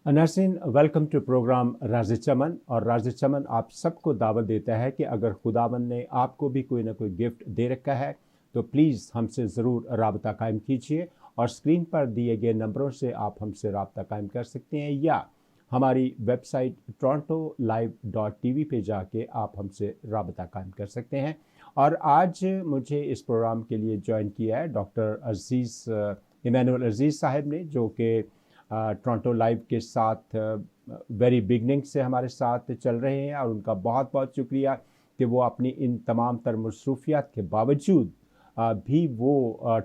नाज़रीन, welcome to programme राज़ चमन। और राज़ चमन आप सबको दावत देता है कि अगर खुदावंद ने आपको भी कोई ना कोई गिफ्ट दे रखा है तो प्लीज़ हमसे ज़रूर रब्ता कायम कीजिए। और स्क्रीन पर दिए गए नंबरों से आप हमसे रब्ता कायम कर सकते हैं, या हमारी वेबसाइट TorontoLive.tv पे जाके आप हमसे रब्ता कायम कर सकते हैं। और आज मुझे इस प्रोग्राम के लिए ज्वाइन किया है डॉक्टर अजीज़ इमानुअल अजीज़ साहब ने, जो कि टोरंटो लाइव के साथ वेरी बिगनिंग से हमारे साथ चल रहे हैं। और उनका बहुत बहुत शुक्रिया कि वो अपनी इन तमाम तर मसरूफियात के बावजूद भी वो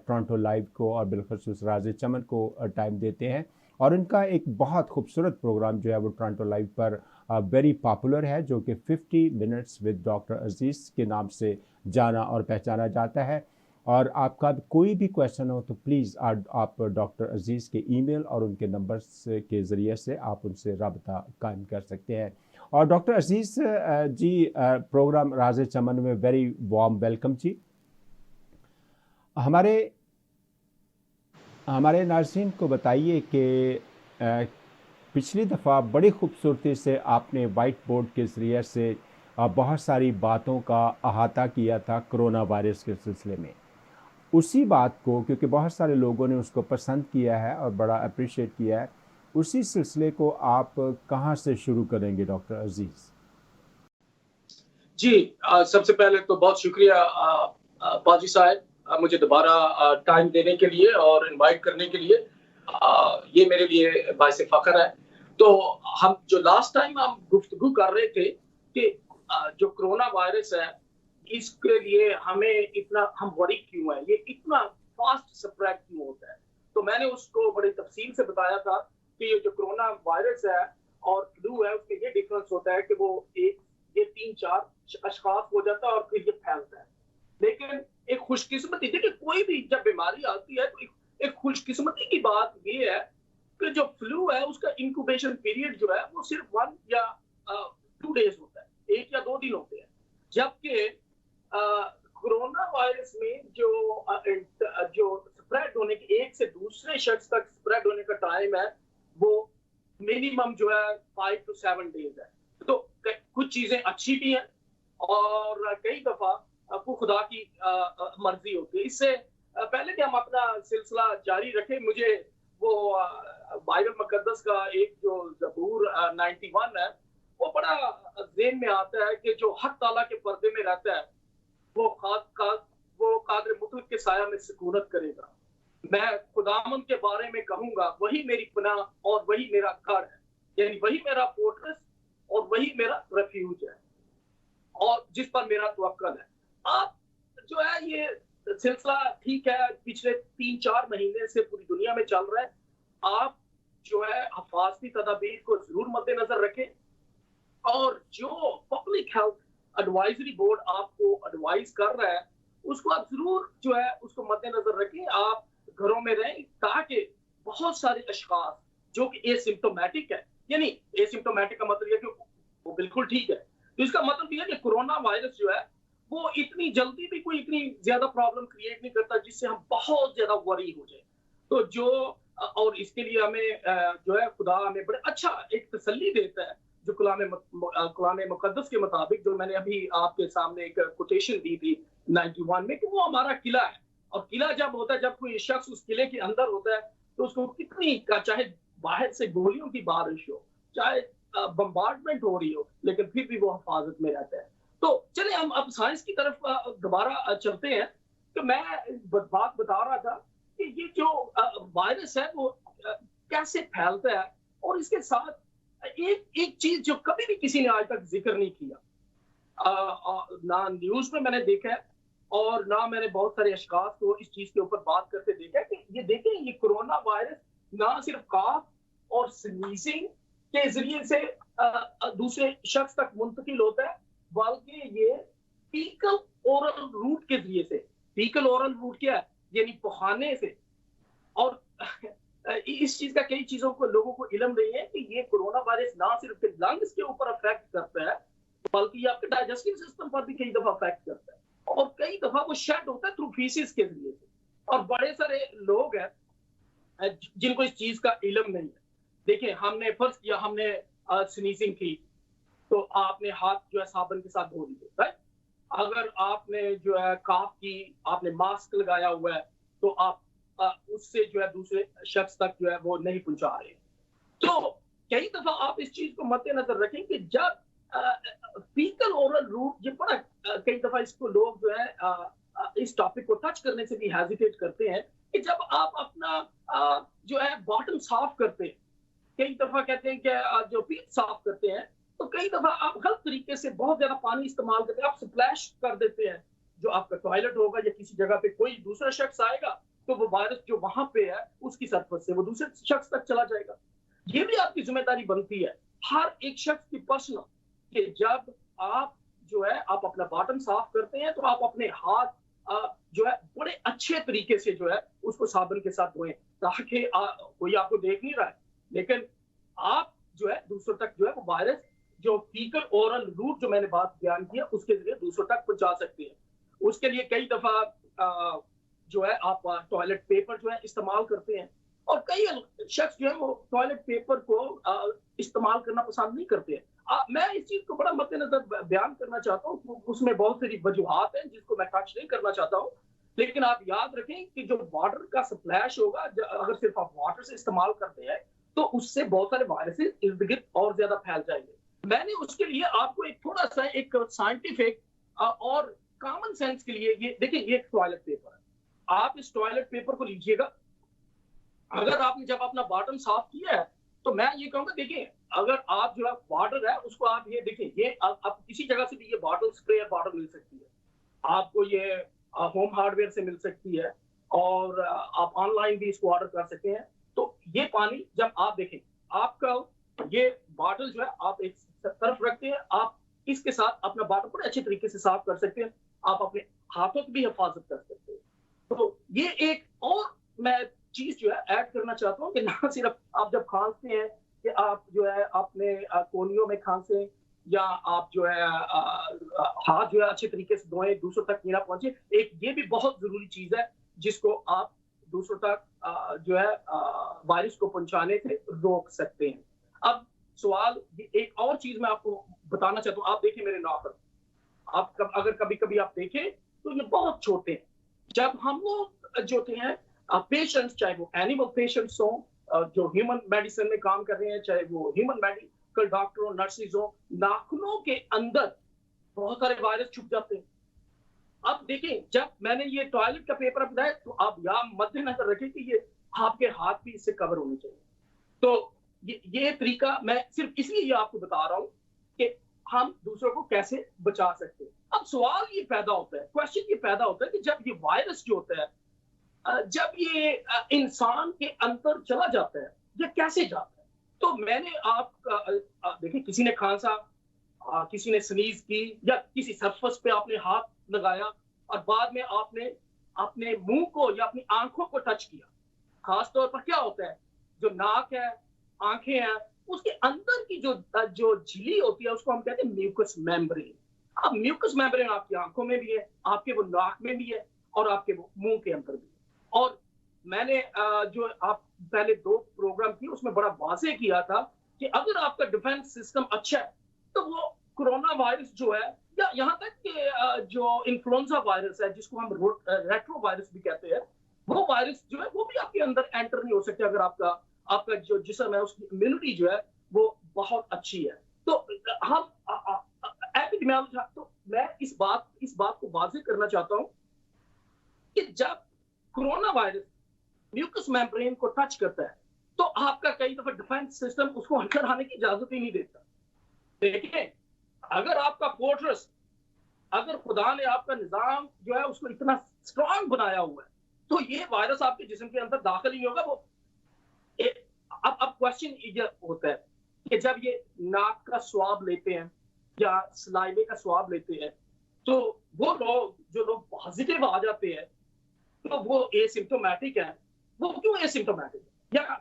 टोरंटो लाइव को और बिलखसूस राज़ चमन को टाइम देते हैं। और उनका एक बहुत खूबसूरत प्रोग्राम जो है वो टोरंटो लाइव पर वेरी पॉपुलर है, जो कि 50 मिनट्स विद डॉक्टर अजीज़ के नाम से जाना और पहचाना जाता है। और आपका कोई भी क्वेश्चन हो तो प्लीज़ आप डॉक्टर अजीज़ के ईमेल और उनके नंबर्स के ज़रिए से आप उनसे रब्ता कायम कर सकते हैं। और डॉक्टर अजीज़ जी, प्रोग्राम राज़ चमन में वेरी वार्म वेलकम जी। हमारे हमारे नाज़रीन को बताइए कि पिछली दफ़ा बड़ी खूबसूरती से आपने वाइट बोर्ड के ज़रिए से बहुत सारी बातों का अहाता किया था कोरोना वायरस के सिलसिले में। उसी बात को, क्योंकि बहुत सारे लोगों ने उसको पसंद किया है और बड़ा अप्रिशिएट किया है, उसी सिलसिले को आप कहाँ से शुरू करेंगे डॉक्टर अजीज़? जी, सबसे पहले तो बहुत शुक्रिया पाजी साहब, मुझे दोबारा टाइम देने के लिए और इनवाइट करने के लिए। ये मेरे लिए बाइस फ़ख्र है। तो हम जो लास्ट टाइम हम गुफ्तगू कर रहे थे कि जो कोरोना वायरस है, इसके लिए हमें इतना हम वरी क्यों हैं? ये इतना फास्ट स्प्रेड क्यों होता है? तो मैंने उसको बड़ी तफ़सील से बताया था कि ये जो कोरोना वायरस है और फ्लू है, उसमें ये डिफरेंस होता है कि वो ये 3-4 अशख़ास हो जाता है और फिर ये फैलता है। लेकिन एक खुशकिस्मती, देखिए कोई भी जब बीमारी आती है तो एक खुशकिस्मती की बात ये है कि जो फ्लू है उसका इंक्यूबेशन पीरियड जो है वो सिर्फ 1 या 2 डेज होता है, 1 या 2 दिन होते हैं। जबकि कोरोना वायरस में जो स्प्रेड होने की, एक से दूसरे शख्स तक स्प्रेड होने का टाइम है, वो मिनिमम जो है 5 to 7 डेज है। तो कुछ चीजें अच्छी भी हैं और कई दफा आपको खुदा की मर्जी होती है। इससे पहले कि हम अपना सिलसिला जारी रखें, मुझे वो बाइबल मुकद्दस का एक जो ज़बूर 91 है, वो बड़ा ज़हन में आता है कि जो हक ताला के पर्दे में रहता है, वो कादिर मुतलक के साया में सुकूनत करेगा। मैं खुदावंद के बारे में कहूंगा, वही मेरी पनाह और वही मेरा घर है, यानी वही मेरा फोर्ट्रेस और वही मेरा रेफ्यूज है और जिस पर मेरा तवक्कल है। आप जो है ये सिलसिला ठीक है, पिछले 3-4 महीने से पूरी दुनिया में चल रहा है। आप जो है हिफाजती तदाबीर को जरूर मद्देनजर रखें और जो पब्लिक हेल्थ एडवाइजरी बोर्ड आपको एडवाइस कर रहा है, उसको आप जरूर जो है उसको मद्देनजर रखें। आप घरों में रहें ताकि बहुत सारे अशखास जो कि एसिम्प्टोमेटिक है, यानी एसिम्प्टोमेटिक का मतलब यह कि वो बिल्कुल ठीक है, तो इसका मतलब यह है कि कोरोना वायरस जो है वो इतनी जल्दी भी कोई इतनी ज्यादा प्रॉब्लम क्रिएट नहीं करता जिससे हम बहुत ज्यादा वरी हो जाए। तो जो और इसके लिए हमें जो है खुदा हमें बड़े अच्छा एक तसल्ली देता है, जो कलाम मुकद्दस के मुताबिक, जो मैंने अभी आपके सामने एक कोटेशन दी थी 91 में, कि वो हमारा किला है। और किला जब होता है, जब कोई शख्स उस किले के अंदर होता है, तो उसको कितनी का चाहे बाहर से गोलियों की बारिश हो, चाहे बम्बार्डमेंट हो रही हो, लेकिन फिर भी वो हिफाजत में रहता है। तो चलिए हम अब साइंस की तरफ दोबारा चलते हैं। तो मैं बात बता रहा था कि ये जो वायरस है वो कैसे फैलता है, और इसके साथ एक एक चीज जो कभी भी किसी ने आज तक जिक्र नहीं किया, ना न्यूज में मैंने देखा है और ना मैंने बहुत सारे अशखास को इस चीज के ऊपर बात करते देखा है कि ये देखें, ये कोरोना वायरस ना सिर्फ काफ और स्नीजिंग के जरिए से दूसरे शख्स तक मुंतकिल होता है, बल्कि ये फीकल ओरल रूट के जरिए से। फीकल ओरल रूट क्या है? यानी पखाने से। और इस चीज का कई चीजों को लोगों को इल्म नहीं है कि ये कोरोना वायरस ना सिर्फ लंग्स के ऊपर अफेक्ट करता है, बल्कि आपके डाइजेस्टिव सिस्टम पर भी कई दफा अफेक्ट करता है, और कई दफा वो शेड होता है थ्रू फीसिस के जरिए से। और बड़े सारे लोग हैं जिनको इस चीज का इल्म नहीं है। देखिए हमने फर्स्ट किया, हमने स्नीजिंग की, तो आपने हाथ जो है साबुन के साथ धो लिए, राइट? अगर आपने जो है काफ की, आपने मास्क लगाया हुआ है, तो आप उससे जो है दूसरे शख्स तक जो है वो नहीं पहुंचा रहे। तो कई दफा आप इस चीज को मद्देनजर रखें कि जब फीकल ओरल रूट, ये बड़ा कई दफा इसको लोग जो है इस टॉपिक को टच करने से भी हेजिटेट करते हैं कि जब आप अपना जो है बॉटम साफ करते हैं, कई दफा कहते हैं कि जो पीठ साफ करते हैं, तो कई दफा आप गलत तरीके से बहुत ज्यादा पानी इस्तेमाल करते हैं, आप स्प्लैश कर देते हैं। जो आपका टॉयलेट होगा या किसी जगह पे कोई दूसरा शख्स आएगा, तो वो वायरस जो वहां पे है उसकी सरफेस से वो दूसरे शख्स तक चला जाएगा। ये भी आपकी जिम्मेदारी बनती है, हर एक शख्स की पर्सनल, कि जब आप जो है आप अपना बॉटम साफ करते हैं, तो आप अपने हाथ जो है बड़े अच्छे तरीके से जो है उसको साबुन के साथ धोएं, ताकि कोई आपको देख नहीं रहा है, लेकिन आप जो है दूसरों तक जो है वो वायरस, जो फीकल ओरल रूट जो मैंने बात बयान किया, उसके जरिए दूसरों तक पहुंचा सकते हैं। उसके लिए कई दफा जो है आप टॉयलेट पेपर जो है इस्तेमाल करते हैं, और कई शख्स जो है वो टॉयलेट पेपर को इस्तेमाल करना पसंद नहीं करते हैं। मैं इस चीज को बड़ा मद्देनजर बयान करना चाहता हूँ, उसमें बहुत सारी वजूहात हैं जिसको मैं टच नहीं करना चाहता हूँ, लेकिन आप याद रखें कि जो वाटर का स्प्लैश होगा, अगर सिर्फ आप वाटर से इस्तेमाल करते हैं, तो उससे बहुत सारे वायरसेस इर्द गिर्द और ज्यादा फैल जाएंगे। मैंने उसके लिए आपको एक थोड़ा सा एक साइंटिफिक और कॉमन सेंस के लिए, ये देखिए ये एक टॉयलेट पेपर है, आप इस टॉयलेट पेपर को लीजिएगा, अगर आपने जब अपना बॉटम साफ किया है, तो मैं ये कहूंगा, देखिए अगर आप जो है वाटर है उसको आप ये देखिए, ये आप किसी जगह से भी ये बॉटल, स्प्रे बॉटल मिल सकती है आपको, ये होम हार्डवेयर से मिल सकती है, और आप ऑनलाइन भी इसको ऑर्डर कर सकते हैं। तो ये पानी जब आप देखें, आपका ये बॉटल जो है आप एक तरफ रखते हैं, आप इसके साथ अपना बॉटल बड़े अच्छे तरीके से साफ कर सकते हैं, आप अपने हाथों की भी हिफाजत कर सकते हैं। तो ये एक और मैं चीज जो है ऐड करना चाहता हूँ कि ना सिर्फ आप जब खांसते हैं कि आप जो है अपने कोनियों में खांसे, या आप जो है हाथ जो है अच्छे तरीके से धोएं, दूसरों तक कीड़ा पहुंचे, एक ये भी बहुत जरूरी चीज है जिसको आप दूसरों तक जो है वायरस को पहुंचाने से रोक सकते हैं। अब सवाल, एक और चीज मैं आपको बताना चाहता हूँ, आप देखिए मेरे नाखून, आप अगर कभी कभी आप देखें तो ये बहुत छोटे हैं। जब हम लोग जो होते हैं पेशेंट्स, चाहे वो एनिमल पेशेंट्स हो, जो ह्यूमन मेडिसिन में काम कर रहे हैं, चाहे वो ह्यूमन मेडिकल डॉक्टर हो, नर्सिस हो, नाखूनों के अंदर बहुत सारे वायरस छुप जाते हैं। अब देखिए, जब मैंने ये टॉयलेट का पेपर बताया, तो आप यहाँ मद्देनजर रखें कि ये आपके हाथ भी इससे कवर होने चाहिए। तो ये तरीका मैं सिर्फ इसलिए ये आपको बता रहा हूं कि हम दूसरों को कैसे बचा सकते हैं। अब सवाल ये पैदा होता है, क्वेश्चन ये पैदा होता है कि जब ये वायरस जो होता है, जब ये इंसान के अंदर चला जाता है, ये कैसे जाता है? तो मैंने आप देखिए, किसी ने खांसा, किसी ने स्नीज की, या किसी सरफेस पे आपने हाथ लगाया, और बाद में आपने अपने मुंह को या अपनी आंखों को टच किया। खासतौर पर क्या होता है, जो नाक है, आंखें हैं, उसके अंदर की जो जो झिल्ली होती है उसको हम कहते हैं म्यूकस मेम्ब्रेन। अब म्यूकस मेम्ब्रेन आपकी आंखों में भी है, आपके वो नाक में भी है, और आपके वो मुंह के अंदर भी है। और मैंने जो आप पहले 2 प्रोग्राम किए उसमें बड़ा वाजे किया था कि अगर आपका डिफेंस सिस्टम अच्छा है, तो वो कोरोना वायरस जो है, या यहाँ तक कि जो इन्फ्लुएंजा वायरस है जिसको हम रेट्रो वायरस भी कहते हैं, वो वायरस जो है वो भी आपके अंदर एंटर नहीं हो सकते, अगर आपका आपका जो जिस्म है उसकी इम्यूनिटी जो है वो बहुत अच्छी है। तो हम एपिडेमियोलॉजी, तो मैं इस बात को वाज़ेह करना चाहता हूं कि जब कोरोना वायरस म्यूकस मेम्ब्रेन को टच करता है, तो आपका कई दफा डिफेंस सिस्टम उसको अंदर आने की इजाजत ही नहीं देता। देखिए, अगर आपका फोर्ट्रेस, अगर खुदा ने आपका निजाम जो है उसको इतना स्ट्रांग बनाया हुआ है, तो ये वायरस आपके जिस्म के अंदर दाखिल ही नहीं होगा। वो अब क्वेश्चन ये होता है कि जब ये नाक का स्वाब लेते हैं या सलाइवे का स्वाब लेते हैं, तो वो लोग जो लोग पॉजिटिव आ जाते हैं, तो वो एसिम्प्टोमेटिक है। वो क्यों एसिम्प्टोमेटिक है? या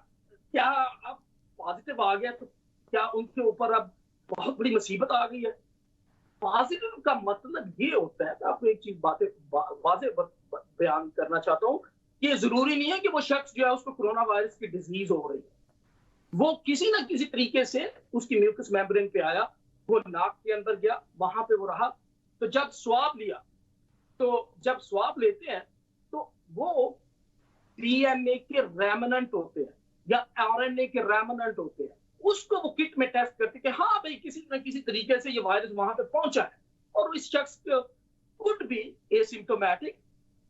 क्या अब पॉजिटिव आ गया तो क्या उनके ऊपर अब बहुत बड़ी मुसीबत आ गई है? पॉजिटिव का मतलब ये होता है, आपको एक चीज वाज़ेह बयान करना चाहता हूँ, ये जरूरी नहीं है कि वो शख्स जो है उसको कोरोना वायरस की डिजीज हो रही है। वो किसी ना किसी तरीके से उसकी म्यूकस मेम्ब्रेन पे आया, वो नाक के अंदर गया, वहां पे वो रहा। तो जब स्वाब लिया, तो जब स्वाब लेते हैं तो वो डीएनए के रेमनेंट होते हैं या आरएनए के रेमनेंट होते हैं, उसको वो किट में टेस्ट करते हैं कि हाँ भाई किसी न किसी तरीके से ये वायरस वहां पे पहुंचा है, और इस शख्स कुड बी एसिम्प्टोमेटिक,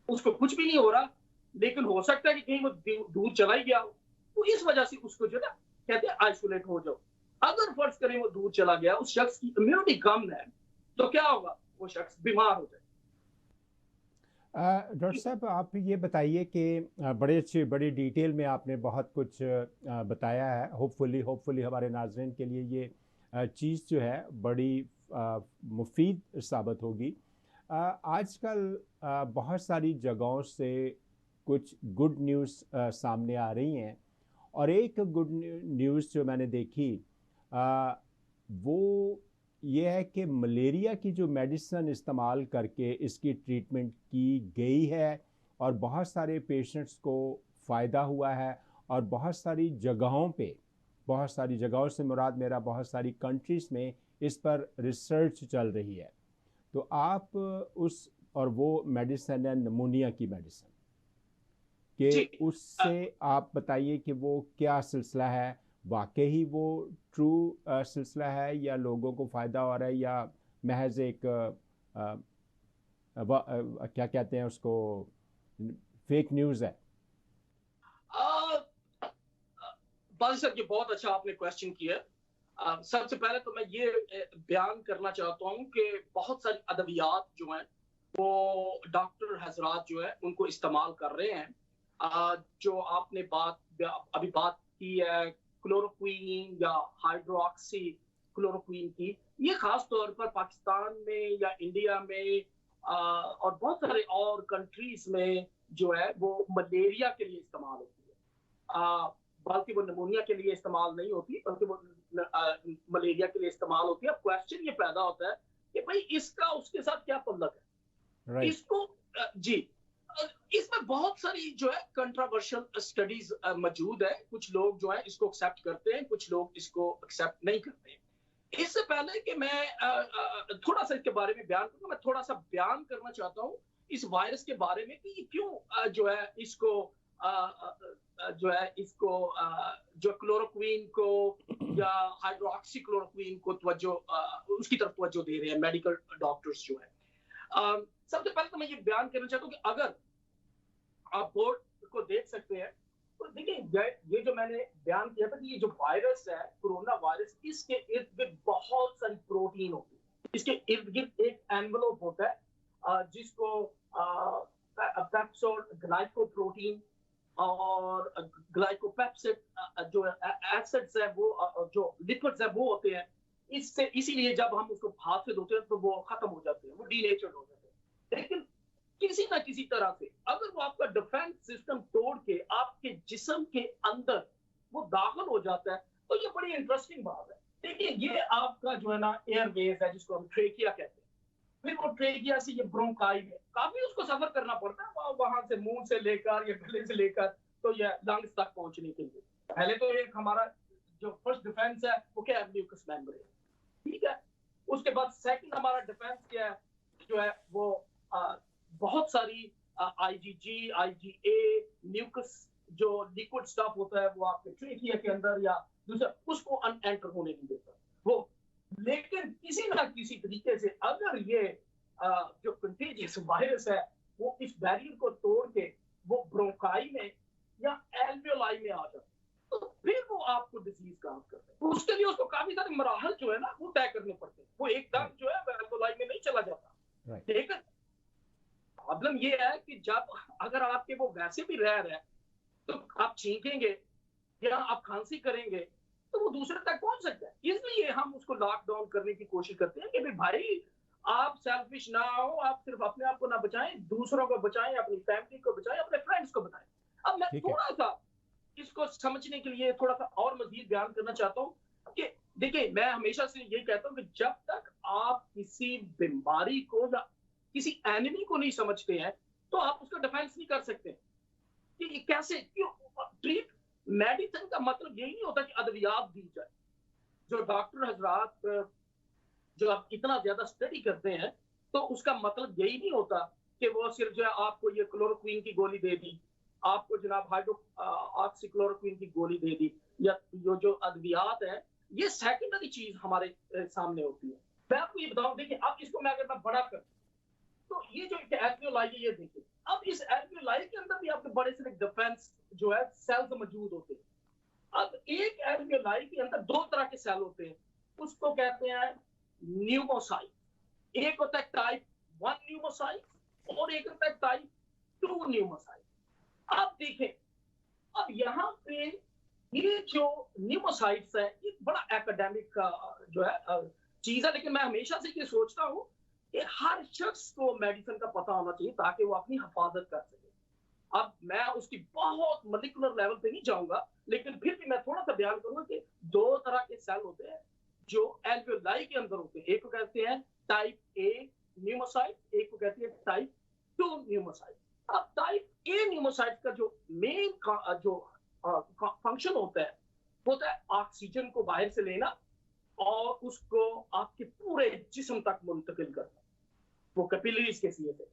उसको कुछ भी नहीं हो रहा, लेकिन हो सकता है कि कहीं वो दूर चला ही गया हो, तो इस वजह से उसको जो है कहते हैं आइसोलेट हो जाओ। अगर फर्ज करें वो दूर चला गया, उस शख्स की इम्यूनिटी कम है, तो क्या होगा, वो शख्स बीमार हो जाए। डॉक्टर साहब, आप ये बताइए कि बड़े अच्छे बड़ी डिटेल में आपने बहुत कुछ बताया है। होपफुली हमारे नाज़रीन के लिए ये चीज़ जो है बड़ी मुफीद साबित होगी। आजकल बहुत सारी जगहों से कुछ गुड न्यूज़ सामने आ रही हैं, और एक गुड न्यूज़ जो मैंने देखी वो ये है कि मलेरिया की जो मेडिसिन इस्तेमाल करके इसकी ट्रीटमेंट की गई है, और बहुत सारे पेशेंट्स को फ़ायदा हुआ है, और बहुत सारी जगहों से मुराद मेरा बहुत सारी कंट्रीज़ में इस पर रिसर्च चल रही है। तो आप उस और वो मेडिसिन है नमूनिया की मेडिसिन, जी, कि उससे आप बताइए कि वो क्या सिलसिला है, वाकई ही वो ट्रू सिलसिला है, या लोगों को फ़ायदा हो रहा है, या महज एक क्या कहते हैं उसको, फेक न्यूज़ है। बाजी साहब ये बहुत अच्छा आपने क्वेश्चन किया। सबसे पहले तो मैं ये बयान करना चाहता हूँ कि बहुत सारी अद्वियात जो हैं वो डॉक्टर हजरात जो है उनको इस्तेमाल कर रहे हैं। जो आपने अभी बात की है क्लोरोक्वीन या हाइड्रोक्सी क्लोरोक्वीन की, ये खास तौर पर पाकिस्तान में या इंडिया में और बहुत सारे और कंट्रीज में जो है वो मलेरिया के लिए इस्तेमाल होती है। बल्कि वो निमोनिया के लिए इस्तेमाल नहीं होती, बल्कि वो मलेरिया के लिए इस्तेमाल होती है। अब क्वेश्चन ये पैदा होता है कि भाई इसका उसके साथ क्या तल्लक है, राइट। इसको जी इसमें बहुत सारी जो है कंट्रोवर्शियल स्टडीज मौजूद है। कुछ लोग जो है इसको एक्सेप्ट करते हैं, कुछ लोग इसको एक्सेप्ट नहीं करते हैं। इससे पहले कि मैं थोड़ा सा इसके बारे में बयान करूंगा, मैं थोड़ा सा बयान करना चाहता हूँ इस वायरस के बारे में कि क्यों जो है इसको जो है इसको जो क्लोरोक्वीन को या हाइड्रोक्सी क्लोरोक्वीन को तवज्जो उसकी तरफ तवज्जो दे रहे हैं मेडिकल डॉक्टर्स जो है। सबसे पहले तो मैं ये बयान करना चाहता हूँ कि अगर आप बोर्ड को देख सकते हैं तो देखिए ये जो मैंने बयान किया था कि ये जो वायरस है कोरोना वायरस, इसके इर्द गिर्द बहुत सारी प्रोटीन होती है। इसके इर्द गिर्द एक एनवलप होता है जिसको ग्लाइकोप्रोटीन और ग्लाइकोपेप्सिड जो एसिड्स है वो जो लिपिड्स है वो होते हैं। इससे इसीलिए जब हम उसको हाथ से धोते हैं तो वो खत्म हो जाते हैं, वो डीनेचर्ड हो जाते हैं। लेकिन किसी ना किसी तरह से अगर वो आपका डिफेंस सिस्टम तोड़ के आपके जिस्म के अंदर वो दाखिल हो जाता है तो ये बड़ी इंटरेस्टिंग बात है। देखिए ये आपका जो है ना एयरवेज है जिसको हम ट्रेकिया कहते हैं, फिर वो ट्रेकिया से ये ब्रोंकाई में काफी उसको सफर करना पड़ता है वहां से मुंह से लेकर या गले से लेकर तो ये लंग्स तक पहुंचने के लिए। पहले तो एक हमारा जो फर्स्ट डिफेंस है वो क्या है, म्यूकस मेम्ब्रेन, ठीक है। उसके बाद सेकंड हमारा डिफेंस क्या है, जो है वो बहुत सारी आईजीजी आईजीए म्यूकस जो लिक्विड स्टफ होता है वो आपके ट्रेकिया के अंदर या दूसरा उसको अनएंटर होने नहीं देता वो। लेकिन किसी ना किसी तरीके से अगर ये जो कंटेजियस वायरस है वो इस बैरियर को तोड़ के वो ब्रोंकाई में या एल्वियोलाई में आ जाता तो फिर वो आपको डिजीज काज करते हैं। उसके लिए उसको काफी सारे मराहल जो है ना वो तय करने पड़ते हैं, वो एकदम जो है एल्वियोलाई में नहीं चला जाता। लेकिन प्रॉब्लम ये है कि जब अगर आपके वो वैसे भी रह रहे हैं तो आप छींकेंगे या आप खांसी करेंगे तो वो दूसरे तक पहुंच सकता है। इसलिए हम उसको लॉकडाउन करने की कोशिश करते हैं कि भाई आप सेल्फिश ना हो, आप सिर्फ अपने आप को ना बचाएं, दूसरों को बचाएं, अपनी फैमिली को बचाएं, अपने फ्रेंड्स को बचाएं। अब मैं थोड़ा सा इसको समझने के लिए थोड़ा सा और मजीद बयान करना चाहता हूँ कि देखिए मैं हमेशा से ये कहता हूँ कि जब तक आप किसी बीमारी को या किसी एनिमी को नहीं समझते हैं तो आप उसका डिफेंस नहीं कर सकते कि ये कैसे क्यों ट्रीट मेडिसिन का मतलब यही नहीं होता कि अद्वियात दी जाए। जो डॉक्टर हजरात जो आप इतना ज्यादा स्टडी करते हैं, तो उसका मतलब यही नहीं होता कि वो सिर्फ जो है आपको ये क्लोरोक्वीन की गोली दे दी, आपको जनाब हाइड्रो ऑक्सीक्लोरोक्वीन की गोली दे दी, या जो अद्वियात है, ये सेकेंडरी चीज हमारे सामने होती है। मैं आपको ये बताऊं, देखिए अब इसको मैं अगर मैं बड़ा कर, तो ये जो एल्वियोलाई है, ये देखिए, अब इस एल्वियोलाई के अंदर भी आपके बड़े से डिफेंस जो है सेल्स मौजूद होते हैं। अब एक एल्वियोलाई के अंदर दो तरह के सेल होते हैं, उसको कहते हैं न्यूमोसाइट। एक होता है टाइप 1 न्यूमोसाइट और एक होता है टाइप 2 न्यूमोसाइट। आप देखें, अब यहाँ पे ये जो न्यूमोसाइट्स है, ये बड़ा एकेडमिक का जो है चीज है, लेकिन मैं हमेशा से ये सोचता हूँ कि हर शख्स को मेडिसिन का पता होना चाहिए ताकि वो अपनी हिफाजत कर सके। अब मैं उसकी बहुत मोलिकुलर लेवल पे नहीं जाऊंगा, लेकिन फिर भी मैं थोड़ा सा बयान करूंगा कि दो तरह के सेल होते हैं जो एल्वियोलाई के अंदर होते हैं। एक को कहते हैं टाइप ए न्यूमोसाइट, एक को कहते हैं टाइप 2 न्यूमोसाइट। अब टाइप ए न्यूमोसाइट का जो मेन जो फंक्शन होता है, वो होता है ऑक्सीजन को बाहर से लेना और उसको आपके पूरे जिस्म तक मुंतकिल करना, वो कैपिलरीज के सीए से,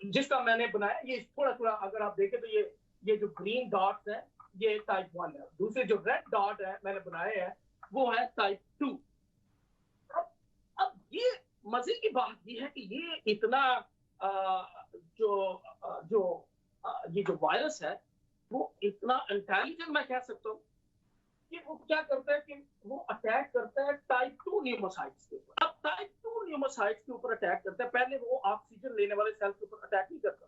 जिसका मैंने बनाया। ये थोड़ा थोड़ा अगर आप देखें तो ये जो ग्रीन डॉट्स है, ये टाइप 1 है। दूसरे जो रेड डॉट है मैंने बनाए हैं, वो है टाइप 2। अब ये मजे की बात ये है कि ये इतना ये जो वायरस है, वो इतना इंटेलिजेंट मैं कह सकता हूँ कि वो क्या करता है कि वो अटैक करता है टाइप 2 न्यूमोसाइट्स के ऊपर। अब टाइप 2 न्यूमोसाइट्स के ऊपर अटैक करता है, पहले वो ऑक्सीजन लेने वाले सेल के ऊपर अटैक नहीं करता।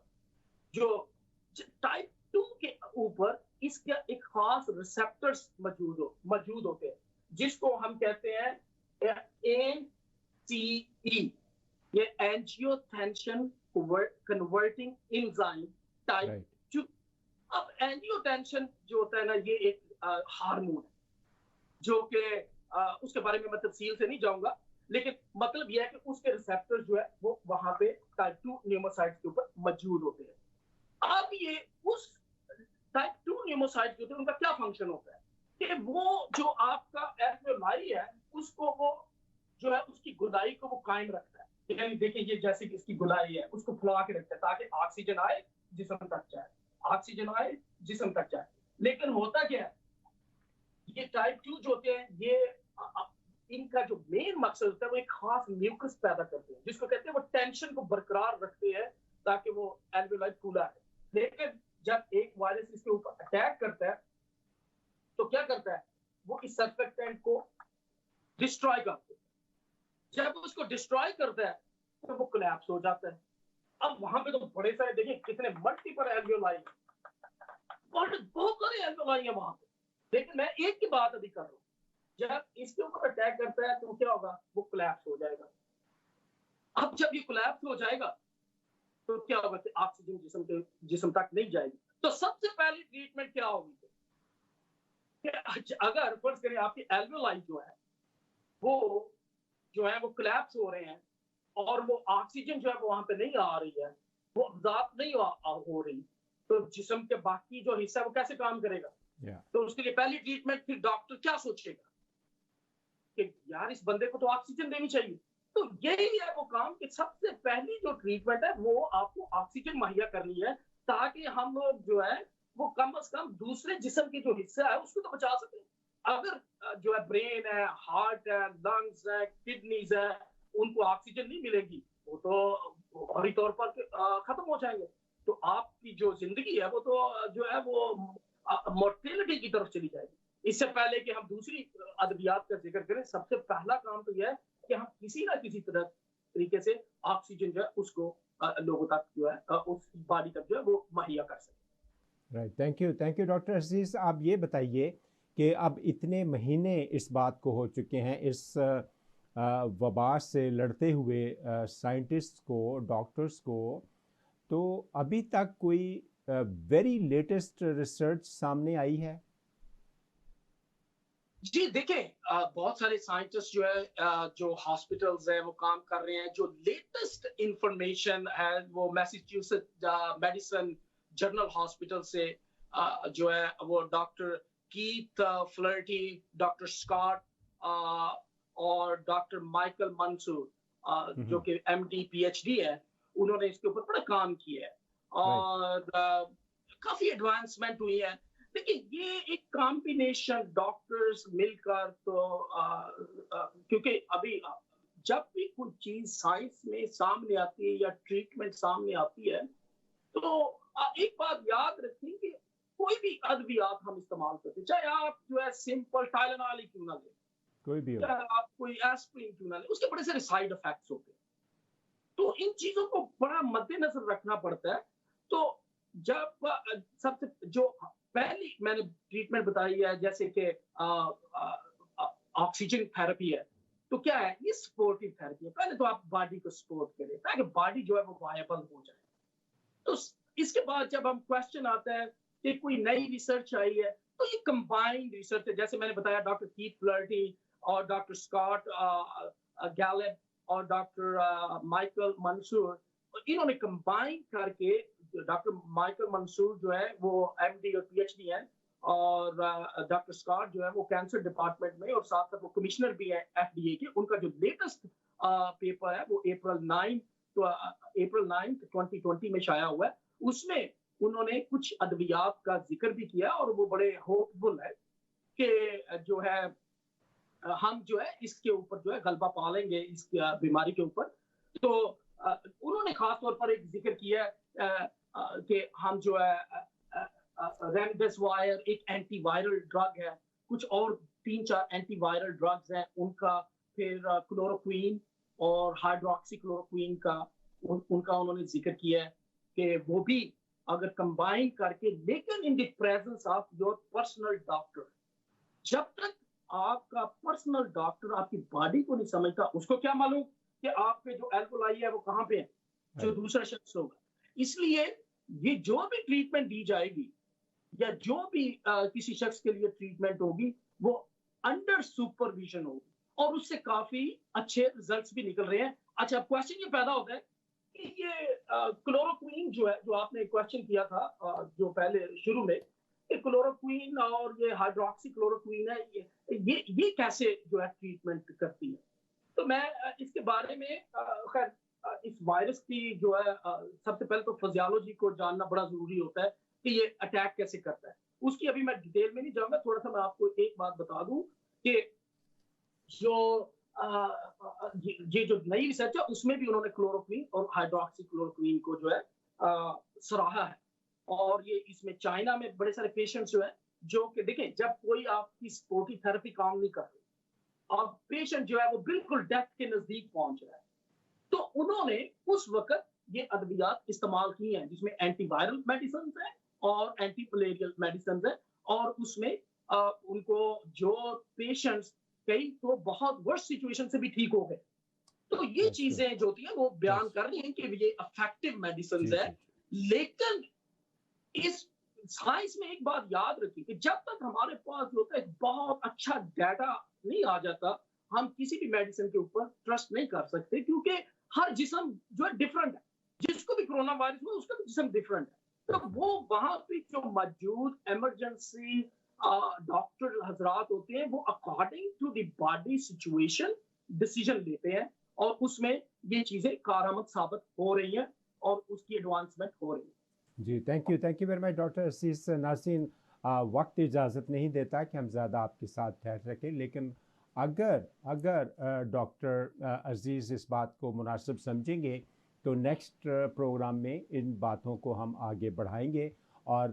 जो टाइप 2 के ऊपर इसका एक खास रिसेप्टर्स मौजूद होते हैं, जिसको हम कहते हैं ACE, ये एंजियोटेंशन कन्वर्टिंग एंजाइम टाइप 2। अब एंजियोटेंशन जो होता है ना, ये एक हार्मोन है, जो कि उसके बारे में मैं तफसील से नहीं जाऊंगा, लेकिन मतलब यह है कि उसके रिसेप्टर जो है वो वहां पे टाइप 2 न्यूमोसाइट्स के ऊपर मौजूद होते हैं। अब ये उस टाइप 2 न्यूमोसाइट्स के ऊपर उनका क्या फंक्शन होता है कि वो जो आपका एल्वियोलाई है, उसको वो जो है उसकी गुदाई को वो कायम रखता है। यानी देखिए, ये जैसे कि इसकी गुदाई है, उसको फुला के रखता है ताकि ऑक्सीजन आए जिस्म तक जाए, ऑक्सीजन आए जिस्म तक जाए। लेकिन होता क्या है, ये टाइप 2 जो होते हैं, ये इनका जो मेन मकसद होता है वो एक खास म्यूकस पैदा करते हैं, जिसको कहते हैं वो टेंशन को बरकरार रखते हैं ताकि वो एल्वियोलाई फूला है। लेकिन जब एक वायरस इसके ऊपर अटैक करता है, तो क्या करता है, वो इस सर्फेक्टेंट को डिस्ट्रॉय करता है। जब उसको डिस्ट्रॉय करता है तो वो कोलैप्स हो जाता है। अब वहां पे तो बड़े सारे, देखिए कितने मल्टीपल एल्वियोलाई, बहुत सारे एल्वियोलाई है वहां पे, लेकिन मैं एक की बात अभी कर रहा हूँ। जब इसके ऊपर अटैक करता है तो क्या होगा, वो कोलैप्स हो जाएगा। अब जब ये कोलैप्स हो जाएगा तो क्या होगा कि ऑक्सीजन जिस्म तक नहीं जाएगी। तो सबसे पहली ट्रीटमेंट क्या होगी कि अगर फर्ज करें आपकी एल्वियोलाई जो है वो कोलैप्स हो रहे हैं और वो ऑक्सीजन जो है वो वहां पे नहीं आ रही है, वो अब्जॉर्ब नहीं हो रही, तो जिस्म के बाकी जो हिस्सा है वो कैसे काम करेगा। तो उसके लिए पहली ट्रीटमेंट, फिर डॉक्टर क्या सोचेगा कि यार इस बंदे को तो ऑक्सीजन देनी चाहिए। तो यही है वो काम कि सबसे पहली जो ट्रीटमेंट है वो आपको ऑक्सीजन मुहैया करनी है, ताकि हम लोग जो है वो कम से कम दूसरे जिस्म के जो हिस्सा है उसको तो बचा सकें। अगर जो है ब्रेन है, हार्ट है, लंग्स है, किडनीज है, उनको ऑक्सीजन नहीं मिलेगी, वो तो फौरी तौर पर खत्म हो जाएंगे। तो आपकी जो जिंदगी है वो तो जो है वो मोर्टेलिटी की तरफ चली जाएगी। इससे पहले कि हम दूसरी अद्वियात का जिक्र करें, सबसे पहला काम तो यह है कि हम किसी ना किसी तरीके से ऑक्सीजन जो है उसको लोगों तक जो है उस बॉडी तक जो है वो मुहैया कर सकें। राइट, थैंक यू डॉक्टर अजीज। आप ये बताइए कि अब इतने महीने इस बात को हो चुके हैं, इस वबा से लड़ते हुए साइंटिस्ट को, डॉक्टर्स को, तो अभी तक कोई वेरी लेटेस्ट रिसर्च सामने आई है? जी देखिए, बहुत सारे साइंटिस्ट जो है जो हॉस्पिटल्स हैं वो काम कर रहे हैं। जो लेटेस्ट इंफॉर्मेशन है वो मैसेच्यूसेट्स मेडिसिन जर्नल हॉस्पिटल से जो है वो doctor Keith Flurty, doctor Scott और डॉक्टर माइकल मंसूर जो कि MD PhD है, उन्होंने इसके ऊपर बड़ा काम किया है और काफी एडवांसमेंट हुई है। देखिए ये एक कॉम्बिनेशन डॉक्टर्स मिलकर तो क्योंकि अभी जब भी कोई चीज साइंस में सामने आती है या ट्रीटमेंट सामने आती है तो एक बात याद रखें कि कोई भी अद्वियात हम इस्तेमाल करते हैं, चाहे आप जो है सिंपल टाइलेनॉल ही क्यों ना ले, कोई भी हो, चाहे आप कोई एस्प्रिन क्यों ना ले, उसके बड़े सारे साइड इफेक्ट्स होते हैं। तो इन चीजों को बड़ा मद्देनजर रखना पड़ता है। तो जब सबसे जो पहली मैंने ट्रीटमेंट बताई है जैसे कि ऑक्सीजन थेरेपी है, तो क्या है ये सपोर्टिव थेरेपी है। पहले तो आप बॉडी को सपोर्ट करें ताकि बॉडी जो है वो वायबल हो जाए। तो इसके बाद जब हम क्वेश्चन आता है कि कोई नई रिसर्च आई है तो ये कंबाइंड रिसर्च है, जैसे मैंने बताया डॉक्टर कीथ फ्लर्टी और डॉक्टर स्कॉट गैलेब और डॉक्टर माइकल मंसूर, इन्होंने कंबाइन करके, डॉक्टर माइकल मंसूर जो है वो MD और PhD है और डॉक्टर स्कॉट जो है वो कैंसर डिपार्टमेंट में और साथ साथ वो कमिश्नर भी है FDA के। उनका जो लेटेस्ट पेपर है वो अप्रैल 9 2020 में शाया हुआ है। उसमें उन्होंने कुछ अद्वियात का जिक्र भी किया और वो बड़े होपफुल है कि जो है हम जो है इसके ऊपर जो है गलबा पा लेंगे इस बीमारी के ऊपर। तो उन्होंने खास तौर पर एक जिक्र किया कि हम जो है रेमडेसिविर एक एंटीवायरल ड्रग है, कुछ और 3-4 एंटीवायरल ड्रग्स हैं उनका, फिर क्लोरोक्वीन और हाइड्रोक्सीक्लोरोक्वीन का उनका उन्होंने जिक्र किया है कि वो भी अगर कंबाइन करके, लेकिन in the presence of your personal doctor. जब तक आपका पर्सनल डॉक्टर आपकी बॉडी को नहीं समझता, उसको क्या मालूम कि आप पे जो एल्कोलाई है वो कहाँ पे है, जो दूसरा शख्स होगा। इसलिए ये जो भी ट्रीटमेंट दी जाएगी या जो भी किसी शख्स के लिए ट्रीटमेंट होगी वो अंडर सुपरविजन होगी और उससे काफी अच्छे रिजल्ट्स भी निकल रहे हैं। अच्छा, क्वेश्चन ये पैदा होता है कि ये क्लोरोक्वीन जो है, जो आपने क्वेश्चन किया था जो पहले शुरू में, क्लोरोक्वीन और ये हाइड्रोक्सीक्लोरोक्वीन है, ये कैसे जो है ट्रीटमेंट करती है। तो मैं इसके बारे में खैर इस वायरस की जो है सबसे पहले तो फिजियोलॉजी को जानना बड़ा जरूरी होता है कि ये अटैक कैसे करता है। उसकी अभी मैं डिटेल में नहीं जाऊंगा, थोड़ा सा मैं आपको एक बात बता दूं कि जो ये जो नई रिसर्च है उसमें भी उन्होंने क्लोरोक्वीन और हाइड्रोक्सीक्लोरोक्वीन को जो है सराहा है। और ये इसमें चाइना में बड़े सारे पेशेंट्स जो है, जो कि देखें जब कोई आपकी सपोर्टिव थेरेपी काम नहीं कर रही और पेशेंट जो है वो बिल्कुल डेथ के नजदीक पहुंच रहा है, तो उन्होंने उस वक्त ये अद्वियात इस्तेमाल की हैं जिसमें एंटीवायरल मेडिसिन है और एंटीमलेरियल मेडिसिन है। और उसमें उनको जो पेशेंट्स कई तो बहुत वर्स्ट सिचुएशन से भी ठीक हो गए। तो ये चीजें जो होती है वो बयान कर रही हैं कि ये इफेक्टिव मेडिसिन है। लेकिन इस साइंस में एक बात याद रखिए कि जब तक हमारे पास जो होता है बहुत अच्छा डाटा नहीं आ जाता, हम किसी भी मेडिसिन के ऊपर ट्रस्ट नहीं कर सकते, क्योंकि हर जिस्म जो है डिफरेंट है। जिसको भी कोरोना वायरस हुआ उसका भी जिस्म डिफरेंट है। तो वो वहां पे जो मौजूद इमरजेंसी डॉक्टर हजरात होते हैं वो according to the body situation decision लेते हैं और उसमें ये चीजें कारआमद साबित हो रही हैं और उसकी एडवांसमेंट हो रही है। जी, thank you very much doctor Aziz नाज़रीन। वक्त इजाज़त नहीं देता कि हम ज़्यादा आपके साथ ठहर सकें, लेकिन अगर डॉक्टर अजीज़ इस बात को मुनासिब समझेंगे तो नेक्स्ट प्रोग्राम में इन बातों को हम आगे बढ़ाएंगे और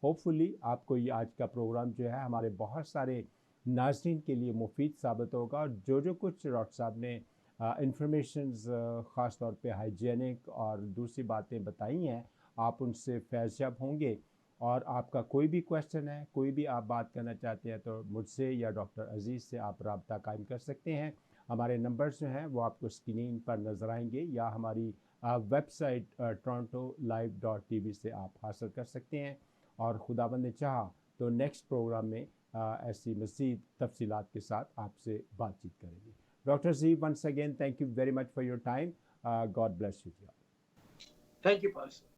होपफुली आपको ये आज का प्रोग्राम जो है हमारे बहुत सारे नाज़रीन के लिए मुफीद साबित होगा। और जो कुछ डॉक्टर साहब ने इंफॉर्मेशंस ख़ास तौर पे हाइजीनिक और दूसरी बातें बताई हैं, आप उनसे फैज़याब होंगे। और आपका कोई भी क्वेश्चन है, कोई भी आप बात करना चाहते हैं तो मुझसे या डॉक्टर अजीज़ से आप रब्ता कायम कर सकते हैं। हमारे नंबर्स जो हैं वो आपको स्क्रीन पर नज़र आएंगे या हमारी वेबसाइट torontolive.tv से आप हासिल कर सकते हैं। और खुदाबंद ने चाहा तो नेक्स्ट प्रोग्राम में ऐसी मज़ीद तफसीलात के साथ आपसे बातचीत करेंगे। Doctor ji, once again thank you very much for your time. God bless you. Thank you.